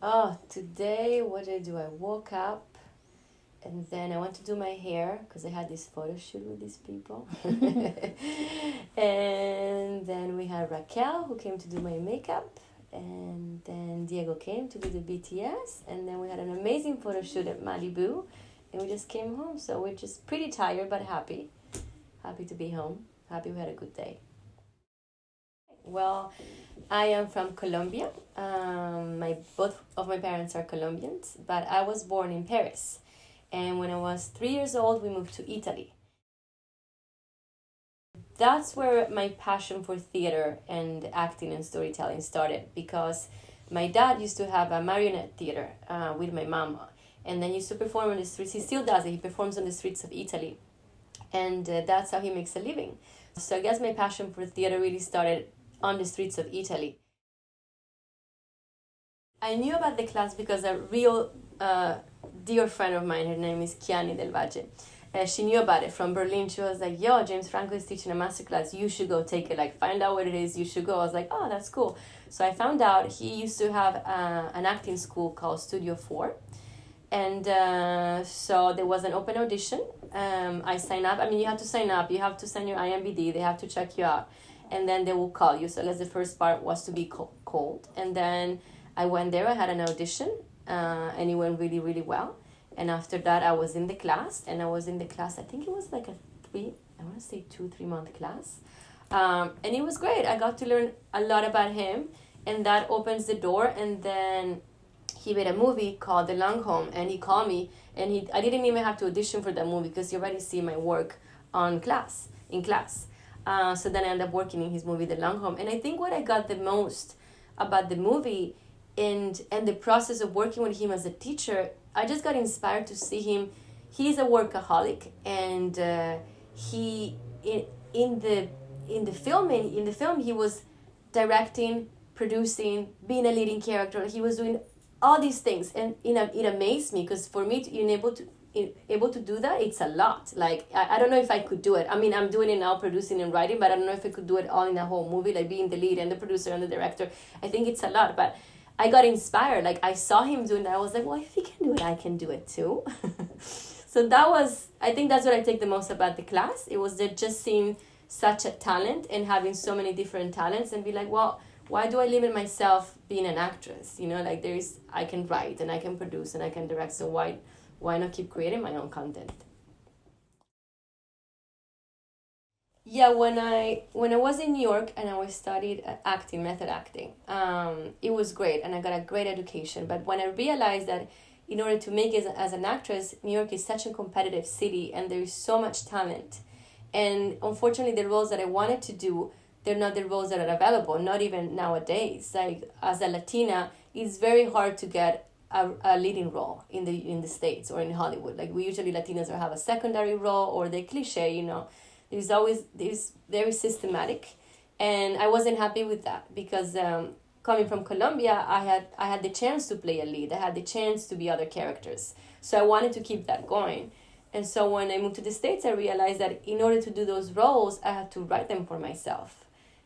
Oh, today, what did I do? I woke up and then I went to do my hair because I had this photo shoot with these people. And then we had Raquel who came to do my makeup. And then Diego came to do the BTS. And then we had an amazing photo shoot at Malibu. And we just came home. So we're just pretty tired but happy. Happy to be home. Happy we had a good day. Well, I am from Colombia. Both of my parents are Colombians, but I was born in Paris. And when I was 3 years old, we moved to Italy. That's where my passion for theater and acting and storytelling started because my dad used to have a marionette theater with my mama, and then used to perform on the streets. He still does it. He performs on the streets of Italy, and that's how he makes a living. So I guess my passion for theater really started on the streets of Italy. I knew about the class because a real dear friend of mine, her name is Chiani del Valle, she knew about it from Berlin. She was like, yo, James Franco is teaching a masterclass. You should go take it. Like, find out what it is. You should go. I was like, oh, that's cool. So I found out he used to have an acting school called Studio 4. And so there was an open audition. I signed up. I mean, you have to sign up. You have to send your IMBD. They have to check you out. And then they will call you. So I guess the first part was to be called. And then I went there. I had an audition. And it went really, really well. And after that, I was in the class. And I was in the class, I think it was like a 2-3 month class. And it was great. I got to learn a lot about him. And that opens the door. And then he made a movie called The Long Home, and he called me, and I didn't even have to audition for that movie because he already see my work in class. So then I ended up working in his movie The Long Home, and I think what I got the most about the movie and the process of working with him as a teacher, I just got inspired to see him. He's a workaholic, and in the film he was directing, producing, being a leading character. He was doing all these things, and it amazed me because for me to be able to do that, it's a lot. Like I don't know if I could do it. I mean, I'm doing it now, producing and writing, but I don't know if I could do it all in a whole movie, like being the lead and the producer and the director. I think it's a lot, but I got inspired. Like I saw him doing that. I was like, well, if he can do it, I can do it too. So I think that's what I take the most about the class. It was just seeing such a talent and having so many different talents and be like, well, why do I limit myself being an actress? Like I can write and I can produce and I can direct. So why not keep creating my own content? Yeah, when I was in New York and I studied acting, method acting, it was great and I got a great education. But when I realized that in order to make it as an actress, New York is such a competitive city and there is so much talent. And unfortunately, the roles that I wanted to do, they're not the roles that are available, not even nowadays. Like as a Latina, it's very hard to get a leading role in the States or in Hollywood. Like we usually Latinos have a secondary role or the cliche, there's very systematic. And I wasn't happy with that because coming from Colombia, I had the chance to play a lead. I had the chance to be other characters. So I wanted to keep that going. And so when I moved to the States, I realized that in order to do those roles, I had to write them for myself.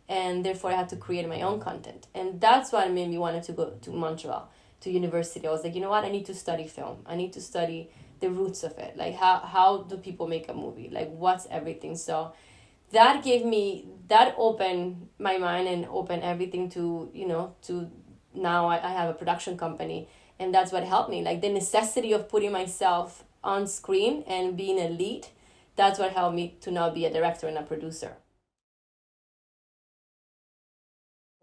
And therefore, I had to create my own content. And that's what made me wanted to go to Montreal, to university. I was like, you know what? I need to study film. I need to study the roots of it. Like, how do people make a movie? Like, what's everything? So that opened my mind and opened everything to now I have a production company. And that's what helped me. Like, the necessity of putting myself on screen and being a lead, that's what helped me to now be a director and a producer.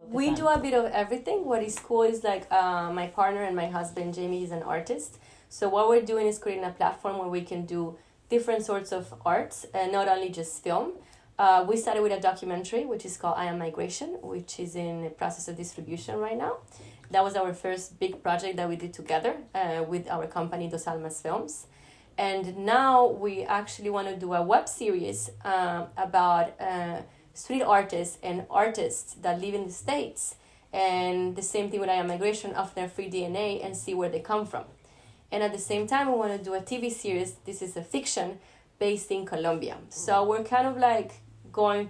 We do a bit of everything. What is cool is like my partner and my husband, Jamie, is an artist. So what we're doing is creating a platform where we can do different sorts of arts and not only just film. We started with a documentary, which is called I Am Migration, which is in the process of distribution right now. That was our first big project that we did together with our company, ALMAS FILMS. And now we actually want to do a web series about street artists and artists that live in the States. And the same thing with I Am Migration, of their free DNA and see where they come from. And at the same time, we want to do a TV series. This is a fiction based in Colombia. So we're kind of like going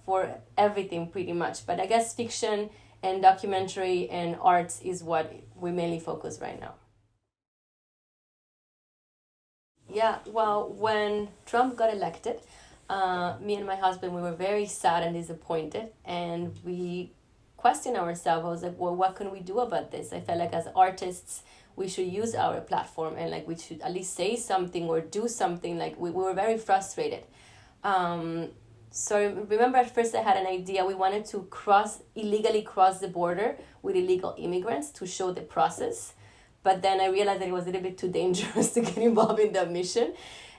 for everything pretty much. But I guess fiction and documentary and arts is what we mainly focus right now. Yeah, well, when Trump got elected, me and my husband, we were very sad and disappointed, and we questioned ourselves. I was like, well, what can we do about this? I felt like as artists, we should use our platform, and like we should at least say something or do something. Like we were very frustrated. So remember, at first I had an idea. We wanted to illegally cross the border with illegal immigrants to show the process. But then I realized that it was a little bit too dangerous to get involved in that mission.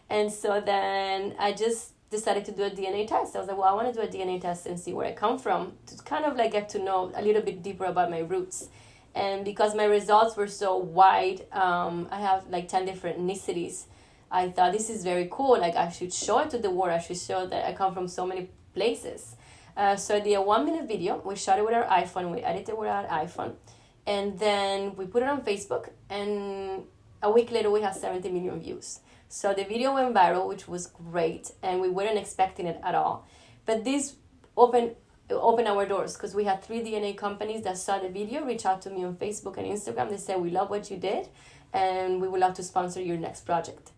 And so then I just decided to do a DNA test. I was like, well, I want to do a DNA test and see where I come from, to kind of like get to know a little bit deeper about my roots. And because my results were so wide, I have like 10 different ethnicities. I thought this is very cool. Like I should show it to the world. I should show that I come from so many places. So I did a 1-minute video. We shot it with our iPhone. We edited with our iPhone. And then we put it on Facebook. And a week later, we had 70 million views. So the video went viral, which was great. And we weren't expecting it at all. But this opened our doors, because we had 3 DNA companies that saw the video, reach out to me on Facebook and Instagram. They said, we love what you did, and we would love to sponsor your next project.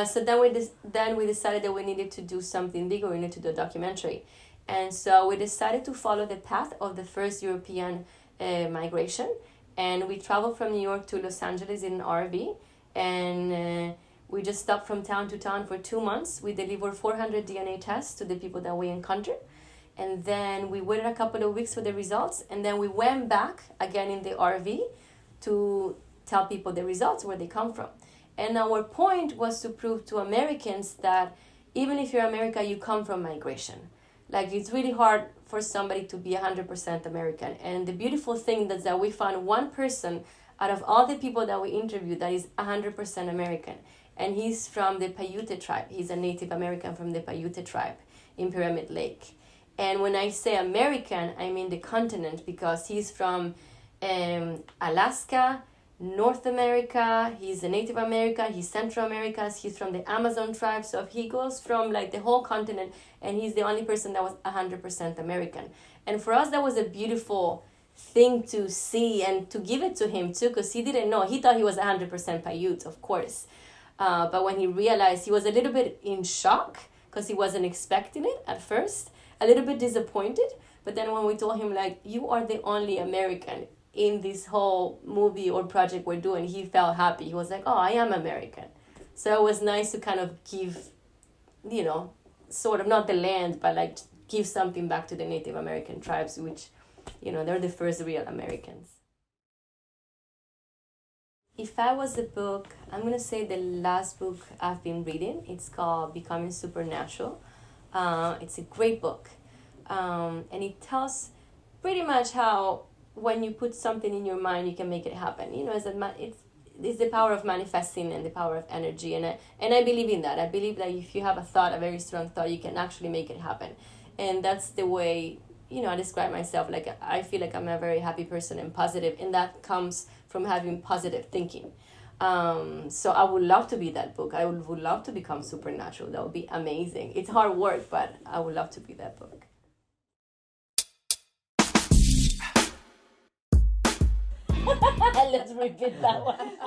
So then we decided that we needed to do something bigger. We needed to do a documentary. And so we decided to follow the path of the first European migration. And we traveled from New York to Los Angeles in an RV. And we just stopped from town to town for 2 months. We delivered 400 DNA tests to the people that we encountered. And then we waited a couple of weeks for the results. And then we went back again in the RV to tell people the results, where they come from. And our point was to prove to Americans that even if you're American, you come from migration. Like, it's really hard for somebody to be 100% American. And the beautiful thing is that we found one person out of all the people that we interviewed that is 100% American. And he's from the Paiute tribe. He's a Native American from the Paiute tribe in Pyramid Lake. And when I say American, I mean the continent, because he's from Alaska, North America, he's a Native American, he's Central America, he's from the Amazon tribe. So he goes from like the whole continent, and he's the only person that was 100% American. And for us, that was a beautiful thing to see and to give it to him too, because he didn't know. He thought he was 100% Paiute, of course. But when he realized, he was a little bit in shock, because he wasn't expecting it at first, a little bit disappointed. But then when we told him, like, you are the only American in this whole movie or project we're doing, he felt happy. He was like, oh, I am American. So it was nice to kind of give, you know, sort of not the land, but like give something back to the Native American tribes, which, you know, they're the first real Americans. If I was a book, I'm going to say the last book I've been reading. It's called Becoming Supernatural. It's a great book. And it tells pretty much how when you put something in your mind, you can make it happen. You know, it's the power of manifesting and the power of energy. And I believe in that. I believe that if you have a thought, a very strong thought, you can actually make it happen. And that's the way, you know, I describe myself. Like, I feel like I'm a very happy person and positive, and that comes from having positive thinking. So I would love to be that book. I would love to become supernatural. That would be amazing. It's hard work, but I would love to be that book. Let's repeat that one.